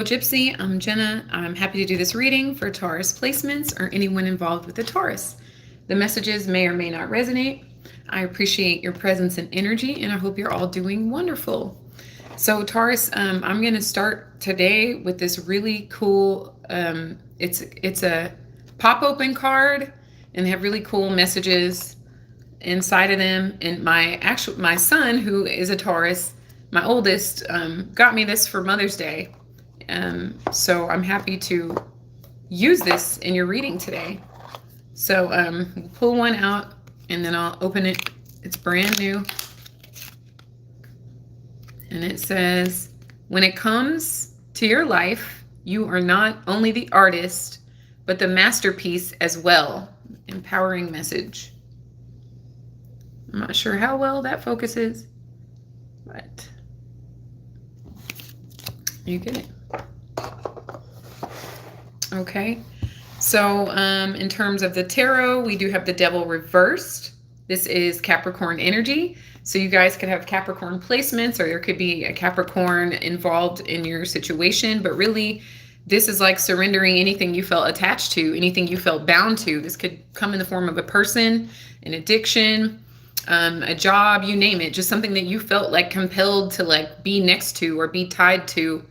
Gypsy, I'm Jenna. I'm happy to do this reading for Taurus placements or anyone involved with the Taurus. The messages may or may not resonate. I appreciate your presence and energy, and I hope you're all doing wonderful. So Taurus, I'm going to start today with this really cool, it's a pop-open card, and they have really cool messages inside of them. And my son, who is a Taurus, my oldest, got me this for Mother's Day. So I'm happy to use this in your reading today. So we'll pull one out and then I'll open it. It's brand new. And it says, when it comes to your life, you are not only the artist, but the masterpiece as well. Empowering message. I'm not sure how well that focuses, but you get it. Okay, so in terms of the tarot, we do have the Devil reversed. This is Capricorn energy. So you guys could have Capricorn placements, or there could be a Capricorn involved in your situation. But really, this is like surrendering anything you felt attached to, anything you felt bound to. This could come in the form of a person, an addiction, a job, you name it. Just something that you felt like compelled to like be next to or be tied to.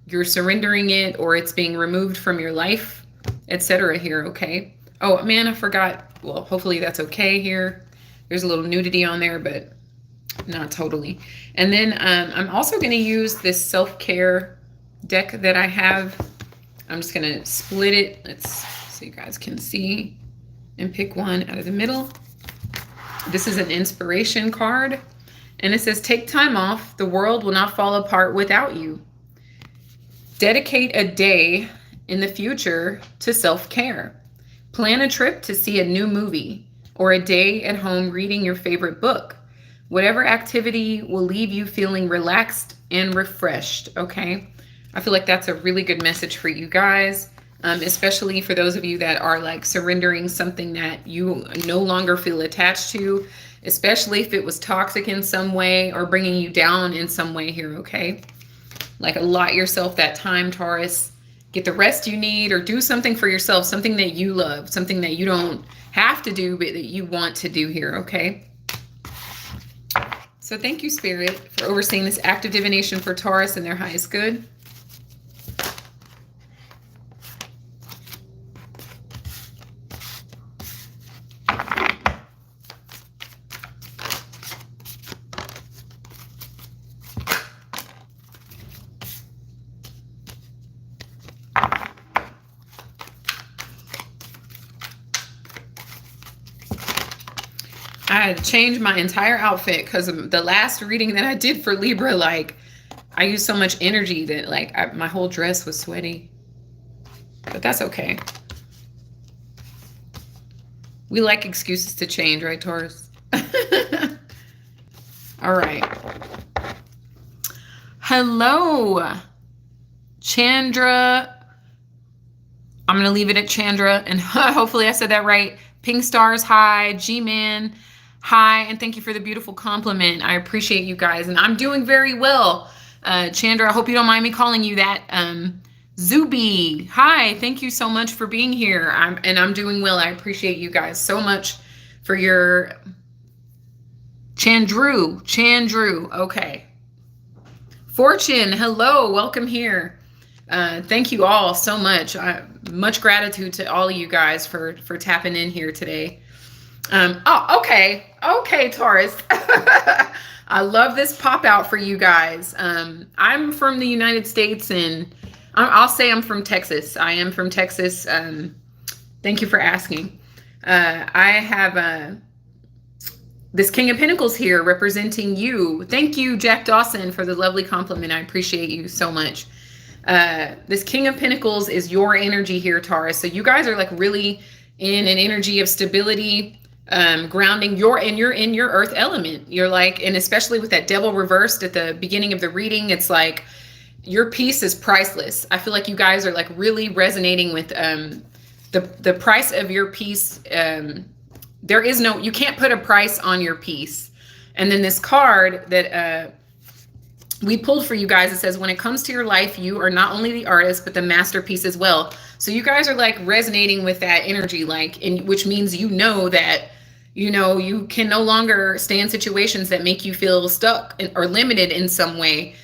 You're surrendering it, or it's being removed from your life, etc. here, okay? Oh, man, I forgot. Well, hopefully that's okay here. There's a little nudity on there, but not totally. And then I'm also going to use this self-care deck that I have. I'm just going to split it. Let's so you guys can see and pick one out of the middle. This is an inspiration card, and it says, take time off. The world will not fall apart without you. Dedicate a day in the future to self-care. Plan a trip to see a new movie or a day at home reading your favorite book. Whatever activity will leave you feeling relaxed and refreshed, okay? I feel like that's a really good message for you guys, especially for those of you that are like surrendering something that you no longer feel attached to, especially if it was toxic in some way or bringing you down in some way here, okay? Like allot yourself that time, Taurus. Get the rest you need, or do something for yourself, something that you love, something that you don't have to do, but that you want to do here, okay? So thank you, Spirit, for overseeing this active divination for Taurus and their highest good. I had to change my entire outfit because of the last reading that I did for Libra. Like, I used so much energy that like my whole dress was sweaty. But that's okay. We like excuses to change, right, Taurus? All right. Hello, Chandra. I'm going to leave it at Chandra, and hopefully I said that right. Pink Stars, hi. G-Man, hi, and thank you for the beautiful compliment. I appreciate you guys, and I'm doing very well. Chandra, I hope you don't mind me calling you that. Zuby, hi, thank you so much for being here. I'm doing well. I appreciate you guys so much for your... Chandru, okay. Fortune, hello, welcome here. Thank you all so much. Much gratitude to all of you guys for tapping in here today. Oh, okay, Taurus. I love this pop out for you guys. I'm from the United States, and I'll say I'm from Texas. I am from Texas. Thank you for asking. I have this King of Pentacles here representing you. Thank you, Jack Dawson, for the lovely compliment. I appreciate you so much. This King of Pentacles is your energy here, Taurus. So you guys are like really in an energy of stability, grounding. You're in your earth element. You're like, and especially with that Devil reversed at the beginning of the reading, it's like your peace is priceless. I feel like you guys are like really resonating with the price of your peace. There is no, you can't put a price on your peace. And then this card that we pulled for you guys. It says, when it comes to your life, you are not only the artist, but the masterpiece as well. So you guys are like resonating with that energy, like, which means that, you can no longer stay in situations that make you feel stuck or limited in some way.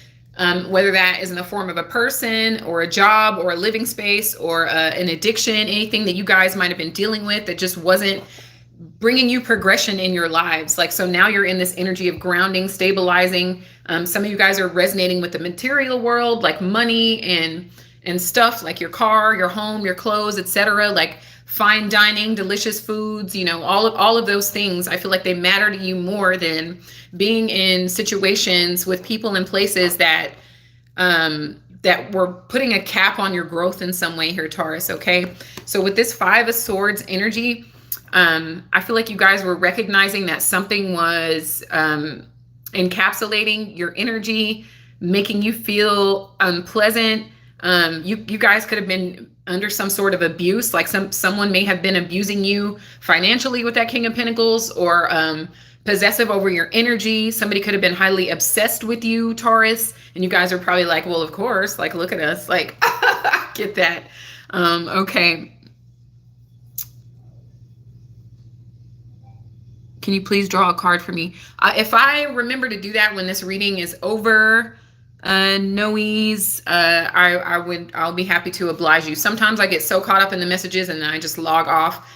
Whether that is in the form of a person or a job or a living space or an addiction, anything that you guys might have been dealing with that just wasn't bringing you progression in your lives. Like, so now you're in this energy of grounding, stabilizing. Some of you guys are resonating with the material world, like money and stuff like your car, your home, your clothes, etc. Like fine dining, delicious foods, all of those things. I feel like they matter to you more than being in situations with people and places that were putting a cap on your growth in some way here, Taurus. Okay. So with this 5 of Swords energy, I feel like you guys were recognizing that something was encapsulating your energy, making you feel unpleasant. You guys could have been under some sort of abuse, like someone may have been abusing you financially with that King of Pentacles, or possessive over your energy. Somebody could have been highly obsessed with you, Taurus, and you guys are probably like, well, of course, like, look at us, like, get that. Okay. Can you please draw a card for me? If I remember to do that when this reading is over, Noe's, I'll be happy to oblige you. Sometimes I get so caught up in the messages and then I just log off.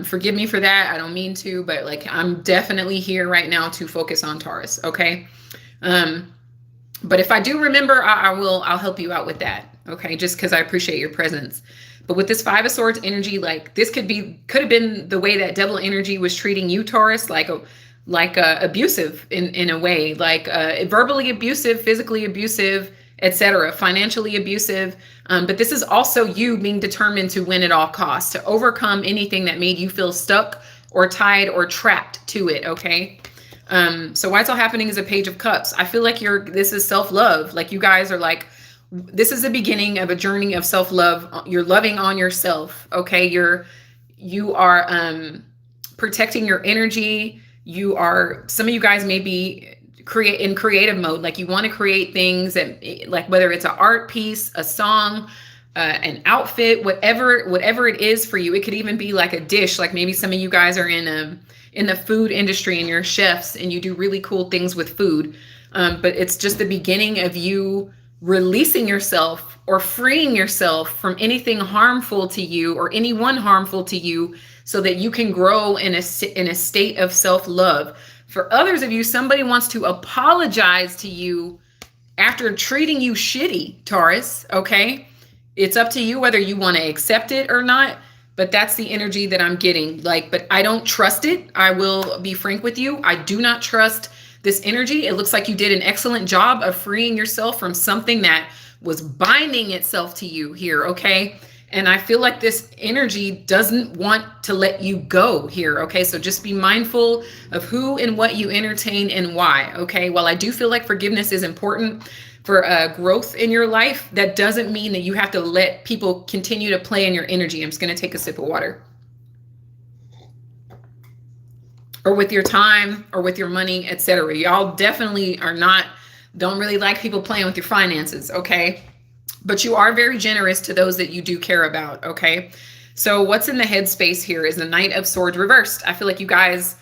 Forgive me for that. I don't mean to, but like, I'm definitely here right now to focus on Taurus. Okay. But if I do remember, I'll help you out with that. Okay. Just because I appreciate your presence. But with this 5 of Swords energy, like this could have been the way that devil energy was treating you, Taurus, like abusive in a way, like verbally abusive, physically abusive, etc., financially abusive. But this is also you being determined to win at all costs, to overcome anything that made you feel stuck or tied or trapped to it. Okay. So why it's all happening is a Page of Cups. I feel like this is self-love. Like you guys are like, this is the beginning of a journey of self-love. You're loving on yourself. Okay. You are protecting your energy. Some of you guys may be in creative mode. Like you want to create things that, like, whether it's an art piece, a song, an outfit, whatever it is for you. It could even be like a dish. Like maybe some of you guys are in the food industry and you're chefs and you do really cool things with food. But it's just the beginning of you releasing yourself or freeing yourself from anything harmful to you or anyone harmful to you, so that you can grow in a state of self-love. For others of you, somebody wants to apologize to you after treating you shitty, Taurus. Okay. It's up to you whether you want to accept it or not, but that's the energy that I'm getting. Like, but I don't trust it. I will be frank with you. I do not trust this energy. It looks like you did an excellent job of freeing yourself from something that was binding itself to you here. Okay. And I feel like this energy doesn't want to let you go here. Okay. So just be mindful of who and what you entertain and why. Okay. While I do feel like forgiveness is important for growth in your life, that doesn't mean that you have to let people continue to play in your energy. I'm just going to take a sip of water. Or with your time or with your money, etc. Y'all definitely don't really like people playing with your finances. Okay. But you are very generous to those that you do care about. Okay. So what's in the headspace here is the Knight of Swords reversed. I feel like you guys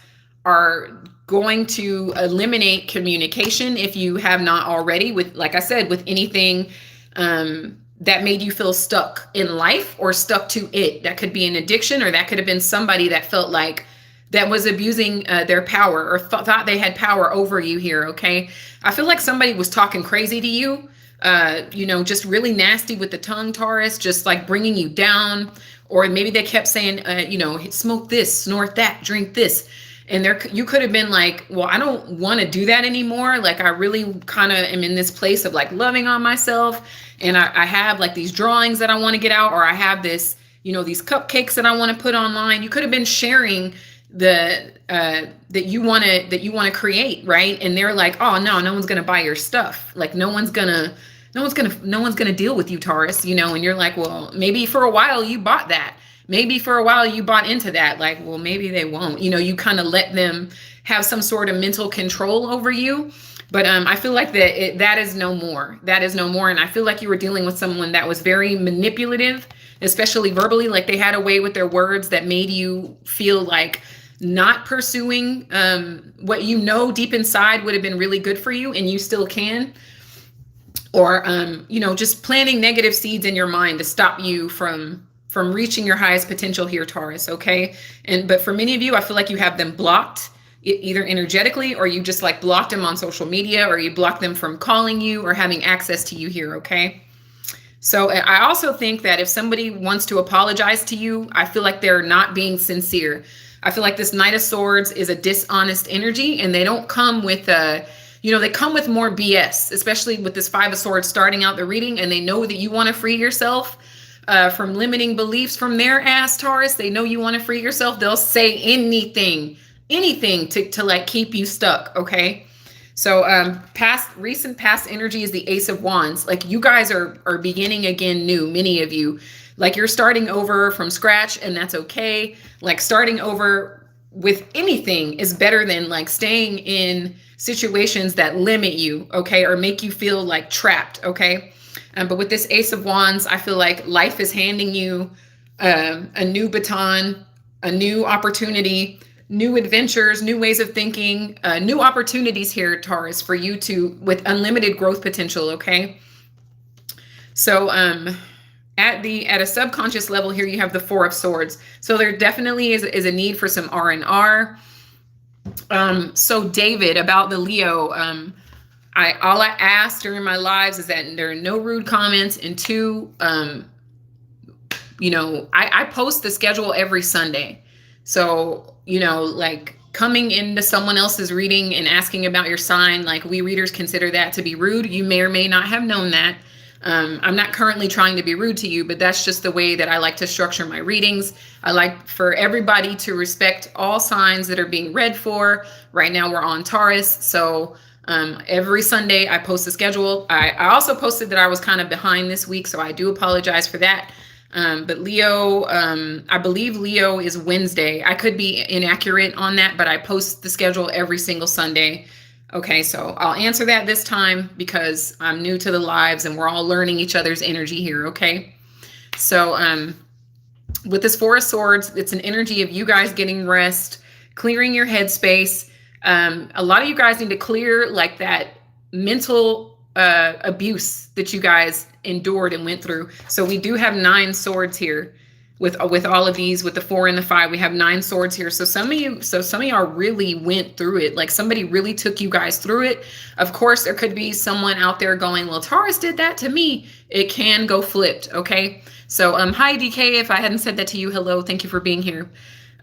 are going to eliminate communication, if you have not already, with, like I said, with anything that made you feel stuck in life or stuck to it. That could be an addiction, or that could have been somebody that felt like that was abusing their power, or thought they had power over you here. Okay. I feel like somebody was talking crazy to you. Just really nasty with the tongue, Taurus, just like bringing you down. Or maybe they kept saying, smoke this, snort that, drink this. And you could have been like, well, I don't want to do that anymore. Like, I really kind of am in this place of like loving on myself. And I have like these drawings that I want to get out, or I have this, these cupcakes that I want to put online. You could have been sharing that you want to create, right? And they're like, oh no one's gonna buy your stuff. Like no one's gonna deal with you, Taurus. And you're like, well, maybe for a while you bought that. Maybe for a while you bought into that. Like, well, maybe they won't. You kind of let them have some sort of mental control over you. But I feel like that is no more. That is no more. And I feel like you were dealing with someone that was very manipulative, especially verbally. Like they had a way with their words that made you feel like not pursuing what you know deep inside would have been really good for you, and you still can. Or just planting negative seeds in your mind to stop you from reaching your highest potential here, Taurus. Okay. But for many of you, I feel like you have them blocked either energetically, or you just like blocked them on social media, or you blocked them from calling you or having access to you here. Okay. So I also think that if somebody wants to apologize to you, I feel like they're not being sincere. I feel like this Knight of Swords is a dishonest energy, and they don't come with they come with more BS, especially with this Five of Swords starting out the reading, and they know that you want to free yourself from limiting beliefs from their ass, Taurus. They know you want to free yourself. They'll say anything to like keep you stuck. Okay. So recent past energy is the Ace of Wands. Like you guys are beginning again new, many of you. Like you're starting over from scratch, and that's okay. Like starting over with anything is better than like staying in situations that limit you, okay, or make you feel like trapped, okay? But with this Ace of Wands, I feel like life is handing you a new baton, a new opportunity, new adventures, new ways of thinking, new opportunities here, Taurus, for you with unlimited growth potential, okay? So at a subconscious level here, you have the Four of Swords. So there definitely is a need for some R&R. So David, about the Leo, all I ask during my lives is that there are no rude comments, and two, I post the schedule every Sunday. So, like coming into someone else's reading and asking about your sign, like we readers consider that to be rude. You may or may not have known that. I'm not currently trying to be rude to you, but that's just the way that I like to structure my readings. I like for everybody to respect all signs that are being read for. Right now we're on Taurus. So every Sunday I post a schedule. I also posted that I was kind of behind this week, so I do apologize for that. But Leo, I believe Leo is Wednesday. I could be inaccurate on that, but I post the schedule every single Sunday. Okay, so I'll answer that this time because I'm new to the lives and we're all learning each other's energy here, okay? So with this Four of Swords, it's an energy of you guys getting rest, clearing your headspace. A lot of you guys need to clear like that mental abuse that you guys endured and went through. So we do have 9 swords here. With all of these, with the 4 and the 5, we have 9 swords here. So some of y'all really went through it. Like somebody really took you guys through it. Of course, there could be someone out there going, well, Taurus did that to me. It can go flipped. Okay. So, hi DK. If I hadn't said that to you, hello. Thank you for being here.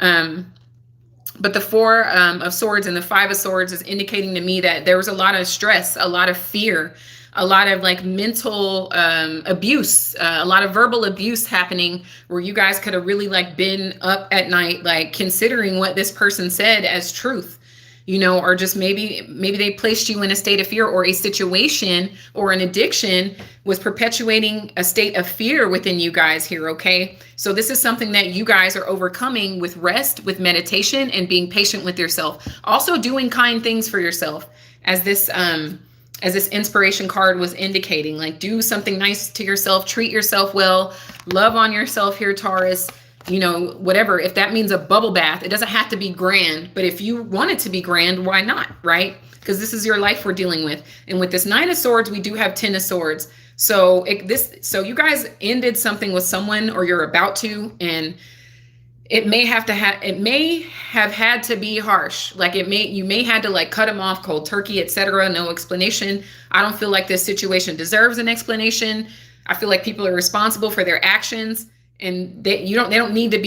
But the 4 of Swords and the 5 of Swords is indicating to me that there was a lot of stress, a lot of fear, a lot of like mental abuse, a lot of verbal abuse happening where you guys could have really like been up at night, like considering what this person said as truth, or just maybe they placed you in a state of fear, or a situation or an addiction was perpetuating a state of fear within you guys here. Okay. So this is something that you guys are overcoming with rest, with meditation, and being patient with yourself. Also doing kind things for yourself, as this inspiration card was indicating, like do something nice to yourself, treat yourself well, love on yourself here, Taurus, whatever. If that means a bubble bath, it doesn't have to be grand, but if you want it to be grand, why not? Right? Because this is your life we're dealing with. And with this 9 of Swords, we do have 10 of Swords. So you guys ended something with someone, or you're about to, and it may have had to be harsh. Like you may had to like cut them off cold turkey, etc. No explanation. I don't feel like this situation deserves an explanation. I feel like people are responsible for their actions, and you don't need to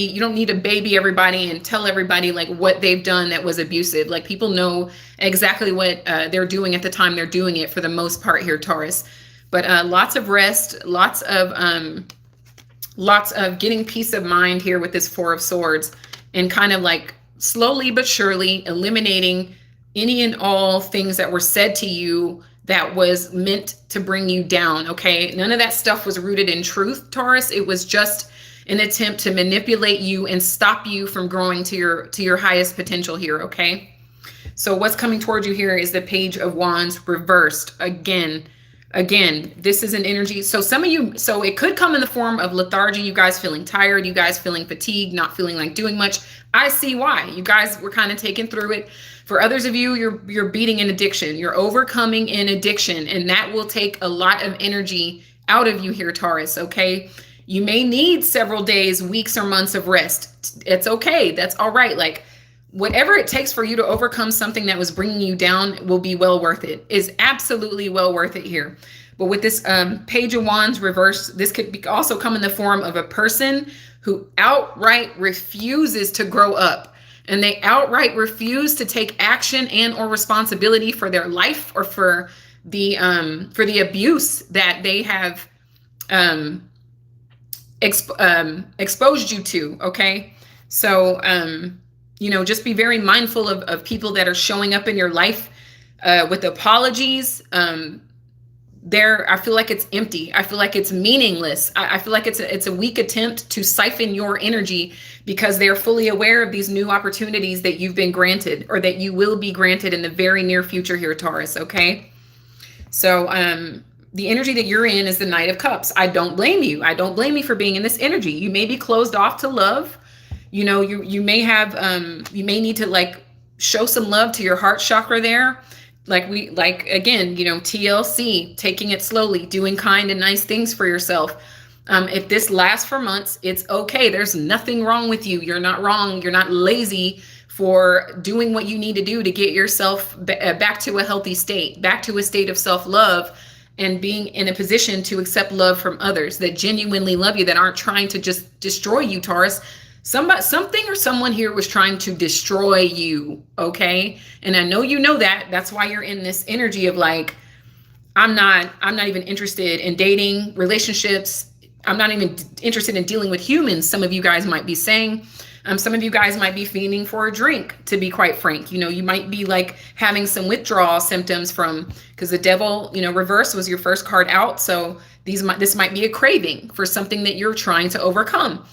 baby everybody and tell everybody like what they've done that was abusive. Like people know exactly what they're doing at the time they're doing it, for the most part here, Taurus. But lots of rest, lots of getting peace of mind here with this 4 of Swords, and kind of like slowly but surely eliminating any and all things that were said to you that was meant to bring you down. Okay. None of that stuff was rooted in truth, Taurus. It was just an attempt to manipulate you and stop you from growing to your highest potential here. Okay. So what's coming towards you here is the Page of Wands reversed again. Again, this is an energy. So some of you, so it could come in the form of lethargy, you guys feeling tired, you guys feeling fatigued, not feeling like doing much. I see why. You guys were kind of taken through it. For others of you, you're beating an addiction. You're overcoming an addiction, and that will take a lot of energy out of you here, Taurus, okay? You may need several days, weeks, or months of rest. It's okay. That's all right. Like, whatever it takes for you to overcome something that was bringing you down will be well worth it. Is absolutely well worth it here. But with this Page of Wands reverse, this could also come in the form of a person who outright refuses to grow up, and they outright refuse to take action and or responsibility for their life or for the abuse that they have exposed you to. Okay, so just be very mindful of people that are showing up in your life with apologies. I feel like it's empty. I feel like it's meaningless. I feel like it's a weak attempt to siphon your energy because they're fully aware of these new opportunities that you've been granted or that you will be granted in the very near future here, Taurus. Okay. So, the energy that you're in is the Knight of Cups. I don't blame you. I don't blame you for being in this energy. You may be closed off to love. You may have, you may need to like show some love to your heart chakra there. Again, TLC, taking it slowly, doing kind and nice things for yourself. If this lasts for months, it's okay. There's nothing wrong with you. You're not wrong. You're not lazy for doing what you need to do to get yourself back to a healthy state, back to a state of self-love and being in a position to accept love from others that genuinely love you, that aren't trying to just destroy you, Taurus. Something or someone here was trying to destroy you, okay? And I know you know that. That's why you're in this energy of like, I'm not even interested in dating, relationships. I'm not even interested in dealing with humans, some of you guys might be saying. Some of you guys might be fiending for a drink, to be quite frank. You might be like having some withdrawal symptoms because the Devil, reverse was your first card out. So this might be a craving for something that you're trying to overcome.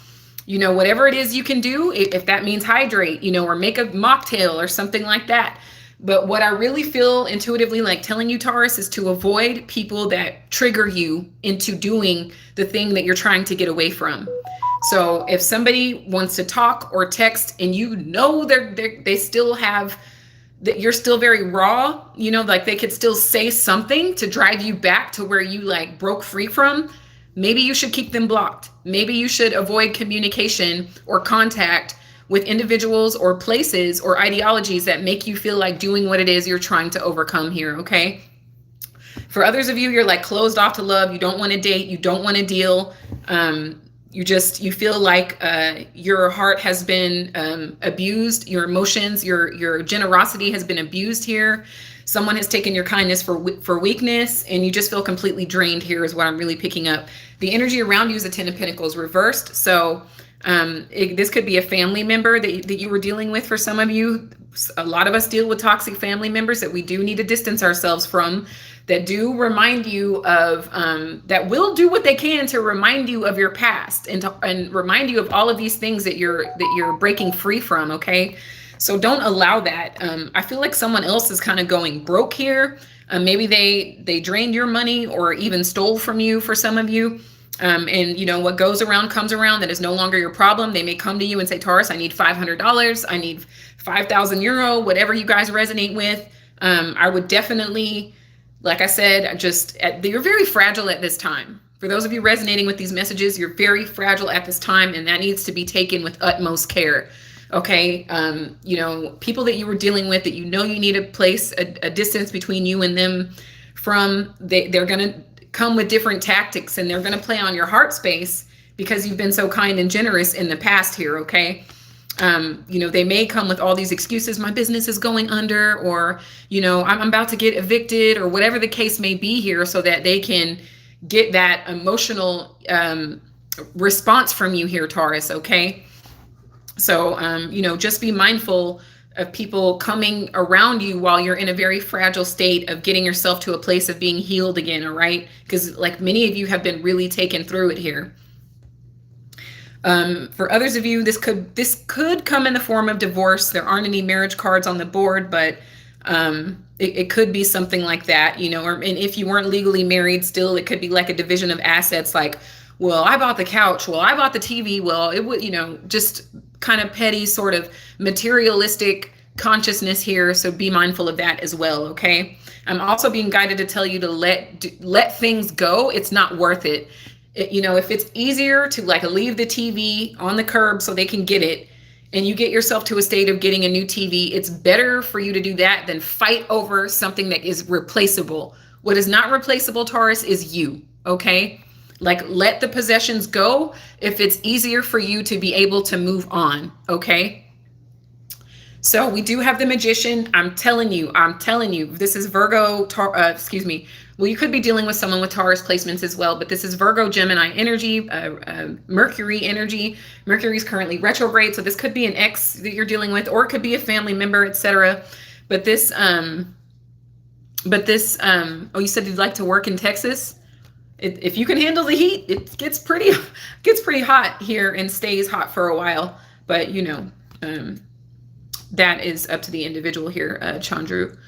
Whatever it is you can do, if that means hydrate, or make a mocktail or something like that. But what I really feel intuitively like telling you, Taurus, is to avoid people that trigger you into doing the thing that you're trying to get away from. So if somebody wants to talk or text and they still have, that you're still very raw, like they could still say something to drive you back to where you like broke free from, maybe you should keep them blocked. Maybe you should avoid communication or contact with individuals or places or ideologies that make you feel like doing what it is you're trying to overcome here, okay? For others of you, you're like closed off to love. You don't want to date. You don't want to deal. You feel like your heart has been abused. Your emotions, your generosity has been abused here. Someone has taken your kindness for weakness, and you just feel completely drained here is what I'm really picking up. The energy around you is the Ten of Pentacles reversed. So this could be a family member that you were dealing with for some of you. A lot of us deal with toxic family members that we do need to distance ourselves from, that do remind you of, that will do what they can to remind you of your past and remind you of all of these things that you're breaking free from, okay? So don't allow that. I feel like someone else is kind of going broke here. Maybe they drained your money or even stole from you for some of you. And what goes around comes around. That is no longer your problem. They may come to you and say, Taurus, I need $500. I need 5,000 euro, whatever you guys resonate with. I would definitely, like I said, you're very fragile at this time. For those of you resonating with these messages, you're very fragile at this time, and that needs to be taken with utmost care. Okay. People that you were dealing with that you need to place a distance between you and them from, they're going to come with different tactics, and they're going to play on your heart space because you've been so kind and generous in the past here. Okay. They may come with all these excuses. My business is going under, or, I'm about to get evicted, or whatever the case may be here, so that they can get that emotional response from you here, Taurus. Okay. So, just be mindful of people coming around you while you're in a very fragile state of getting yourself to a place of being healed again. All right. Because like many of you have been really taken through it here. For others of you, this could come in the form of divorce. There aren't any marriage cards on the board, but it could be something like that, you know. And if you weren't legally married, still, it could be like a division of assets. Like, well, I bought the couch. Well, I bought the TV. Well, it would, you know, just kind of petty, sort of materialistic consciousness here. So be mindful of that as well. Okay. I'm also being guided to tell you to let things go. It's not worth it. You know, if it's easier to like leave the TV on the curb so they can get it, and you get yourself to a state of getting a new TV, it's better for you to do that than fight over something that is replaceable. What is not replaceable, Taurus, is you. Okay. Like, let the possessions go if it's easier for you to be able to move on. Okay. So we do have the Magician. I'm telling you, this is Virgo, excuse me. Well, you could be dealing with someone with Taurus placements as well, but this is Virgo, Gemini energy, Mercury energy. Mercury is currently retrograde, so this could be an ex that you're dealing with, or it could be a family member, etc. But this, oh, you said you'd like to work in Texas? If you can handle the heat, it gets pretty hot here and stays hot for a while. But you know, that is up to the individual here, Chandru.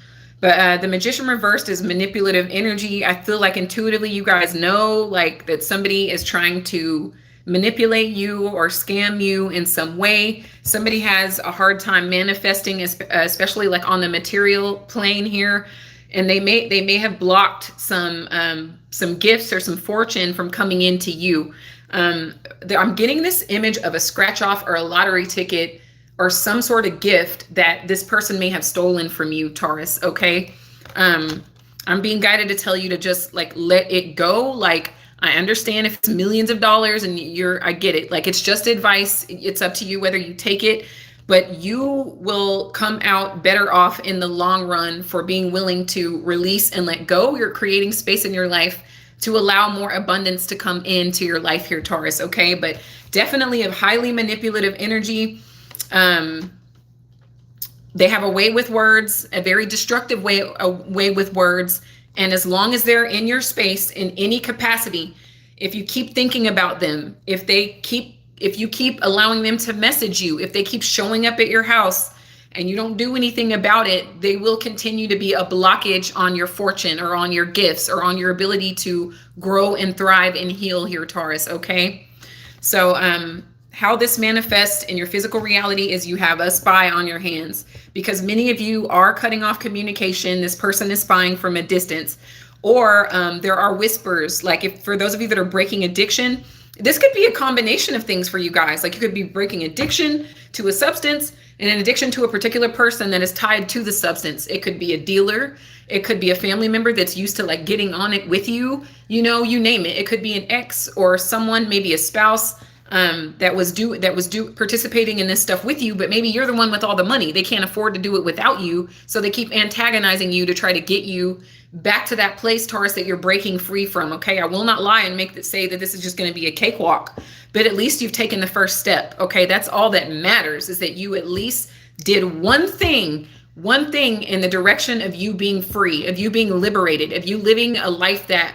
But the Magician reversed is manipulative energy. I feel like intuitively you guys know like that somebody is trying to manipulate you or scam you in some way. Somebody has a hard time manifesting, especially like on the material plane here. And they may have blocked some gifts or some fortune from coming into you. I'm getting this image of a scratch off or a lottery ticket or some sort of gift that this person may have stolen from you, Taurus. Okay. I'm being guided to tell you to just like let it go. Like, I understand if it's millions of dollars and I get it. Like, it's just advice. It's up to you whether you take it, but you will come out better off in the long run for being willing to release and let go. You're creating space in your life to allow more abundance to come into your life here, Taurus. Okay. But definitely a highly manipulative energy. They have a way with words, a very destructive way with words. And as long as they're in your space in any capacity, if you keep thinking about them, if you keep allowing them to message you, if they keep showing up at your house and you don't do anything about it, they will continue to be a blockage on your fortune or on your gifts or on your ability to grow and thrive and heal here, Taurus. Okay. So, how this manifests in your physical reality is you have a spy on your hands, because many of you are cutting off communication. This person is spying from a distance, or there are whispers. Like, if for those of you that are breaking addiction, this could be a combination of things for you guys. Like, you could be breaking addiction to a substance and an addiction to a particular person that is tied to the substance. It could be a dealer. It could be a family member that's used to like getting on it with you, you know, you name it. It could be an ex or someone, maybe a spouse, that was participating in this stuff with you, but maybe you're the one with all the money. They can't afford to do it without you. So they keep antagonizing you to try to get you back to that place, Taurus, that you're breaking free from. Okay. I will not lie and say that this is just going to be a cakewalk, but at least you've taken the first step. Okay. That's all that matters, is that you at least did one thing in the direction of you being free, of you being liberated, of you living a life that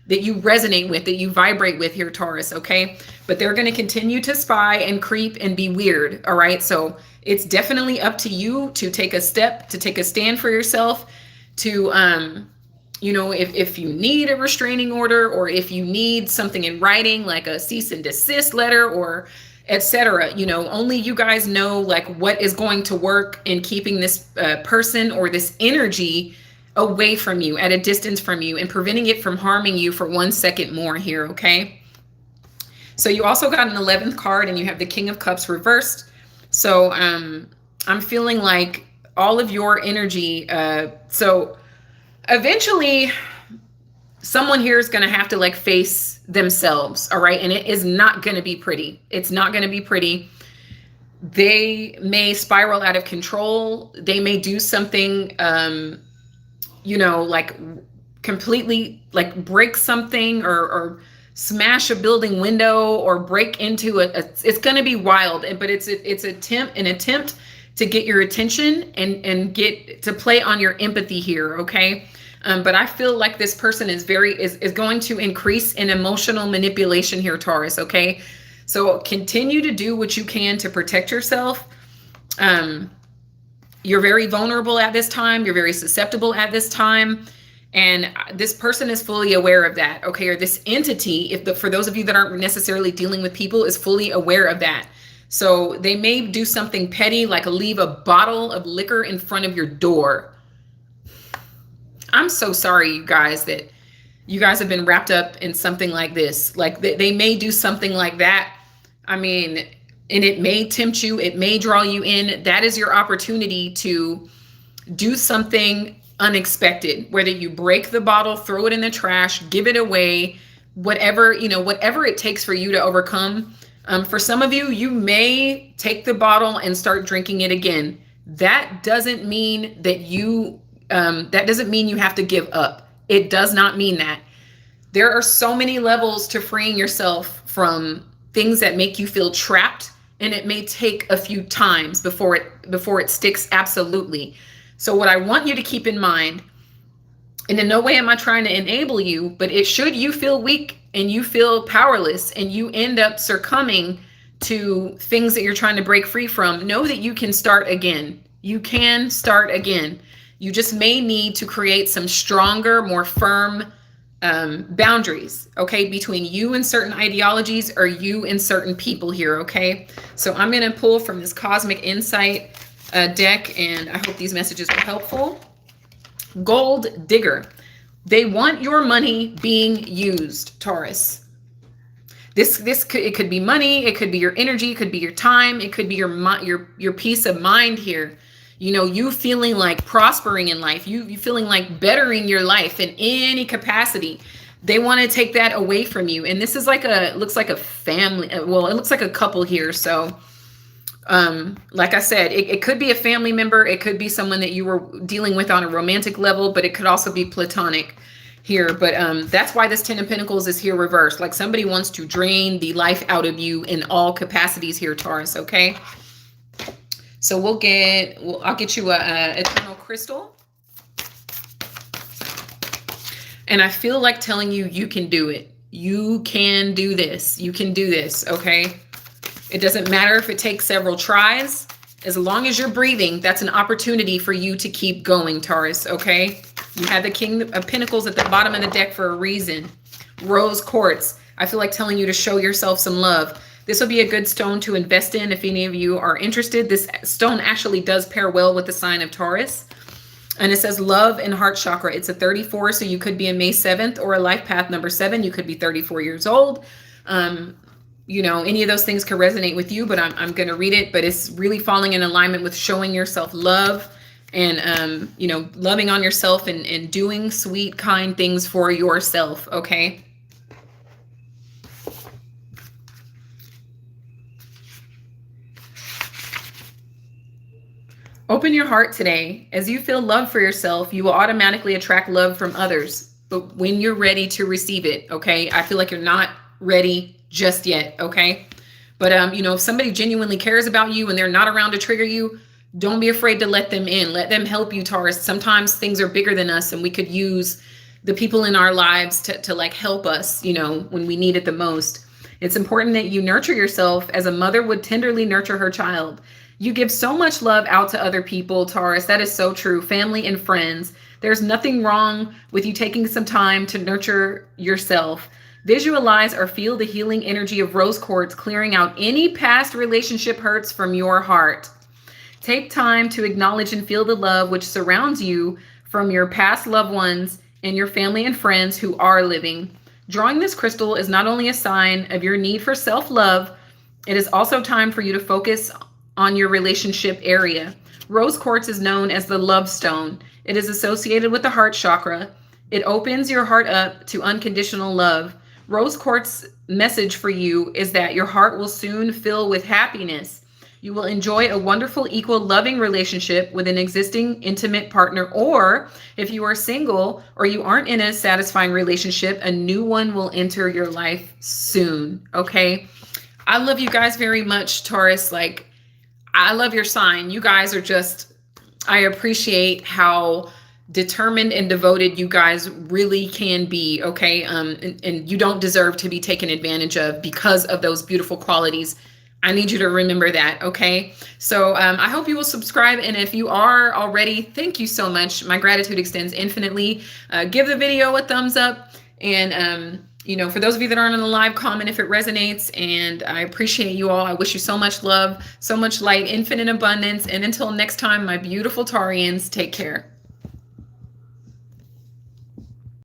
you resonate with, that you vibrate with here, Taurus. Okay. But they're going to continue to spy and creep and be weird. All right. So it's definitely up to you to take a step, to take a stand for yourself, to, you know, if you need a restraining order, or if you need something in writing, like a cease and desist letter or etc., you know, only you guys know like what is going to work in keeping this person or this energy away from you, at a distance from you, and preventing it from harming you for 1 second more here. Okay. So you also got an 11th card, and you have the King of Cups reversed. So I'm feeling like all of your energy. So eventually someone here is going to have to like face themselves. All right. And it is not going to be pretty. It's not going to be pretty. They may spiral out of control. They may do something, you know, like completely like break something or smash a building window or break into it's going to be wild, but it's an attempt to get your attention and get to play on your empathy here. Okay. But I feel like this person is going to increase in emotional manipulation here, Taurus. Okay. So continue to do what you can to protect yourself. You're very vulnerable at this time. You're very susceptible at this time. And this person is fully aware of that, okay? Or this entity, for those of you that aren't necessarily dealing with people, is fully aware of that. So they may do something petty, like leave a bottle of liquor in front of your door. I'm so sorry, you guys, that you guys have been wrapped up in something like this. Like they may do something like that. I mean, and it may tempt you. It may draw you in. That is your opportunity to do something unexpected, whether you break the bottle, throw it in the trash, give it away, whatever, whatever it takes for you to overcome. For some of you, you may take the bottle and start drinking it again. That doesn't mean that you have to give up. It does not mean that. There are so many levels to freeing yourself from things that make you feel trapped, and it may take a few times before it sticks absolutely. So what I want you to keep in mind, and in no way am I trying to enable you, but should you feel weak and you feel powerless and you end up succumbing to things that you're trying to break free from, know that you can start again. You can start again. You just may need to create some stronger, more firm boundaries, okay, between you and certain ideologies or you and certain people here, okay? So I'm going to pull from this Cosmic Insight deck, and I hope these messages were helpful. Gold Digger. They want your money being used, Taurus. It could be money, it could be your energy, it could be your time, it could be your peace of mind here. You feeling like prospering in life, you feeling like bettering your life in any capacity. They want to take that away from you. And this is looks like a family. Well, it looks like a couple here. So, like I said, it could be a family member. It could be someone that you were dealing with on a romantic level, but it could also be platonic here. But that's why this 10 of Pentacles is here reversed. Like somebody wants to drain the life out of you in all capacities here, Taurus. Okay. So I'll get you a eternal crystal. And I feel like telling you, you can do it. You can do this. You can do this. Okay. It doesn't matter if it takes several tries. As long as you're breathing, that's an opportunity for you to keep going, Taurus. Okay. You had the King of Pentacles at the bottom of the deck for a reason. Rose quartz. I feel like telling you to show yourself some love. This will be a good stone to invest in if any of you are interested. This stone actually does pair well with the sign of Taurus. And it says love and heart chakra. It's a 34, so you could be a May 7th or a life path number 7. You could be 34 years old. Any of those things could resonate with you, but I'm going to read it. But it's really falling in alignment with showing yourself love and, loving on yourself and doing sweet, kind things for yourself. Okay. Open your heart today. As you feel love for yourself, you will automatically attract love from others. But when you're ready to receive it, okay? I feel like you're not ready just yet, okay? But, if somebody genuinely cares about you and they're not around to trigger you, don't be afraid to let them in. Let them help you, Taurus. Sometimes things are bigger than us and we could use the people in our lives to help us, when we need it the most. It's important that you nurture yourself as a mother would tenderly nurture her child. You give so much love out to other people, Taurus. That is so true. Family and friends. There's nothing wrong with you taking some time to nurture yourself. Visualize or feel the healing energy of rose quartz clearing out any past relationship hurts from your heart. Take time to acknowledge and feel the love which surrounds you from your past loved ones and your family and friends who are living. Drawing this crystal is not only a sign of your need for self-love, it is also time for you to focus on your relationship area. Rose quartz is known as the love stone. It is associated with the heart chakra. It opens your heart up to unconditional love. Rose quartz message for you is that your heart will soon fill with happiness. You will enjoy a wonderful, equal, loving relationship with an existing intimate partner, or if you are single or you aren't in a satisfying relationship, a new one will enter your life soon. Okay. I love you guys very much, Taurus. I love your sign. You guys are I appreciate how determined and devoted you guys really can be, okay? And you don't deserve to be taken advantage of because of those beautiful qualities. I need you to remember that, okay? So I hope you will subscribe, and if you are already, thank you so much. My gratitude extends infinitely. Give the video a thumbs up, and you know, for those of you that aren't on the live, comment if it resonates, and I appreciate you all. I wish you so much love, so much light, infinite abundance, and until next time, my beautiful Taurians, take care.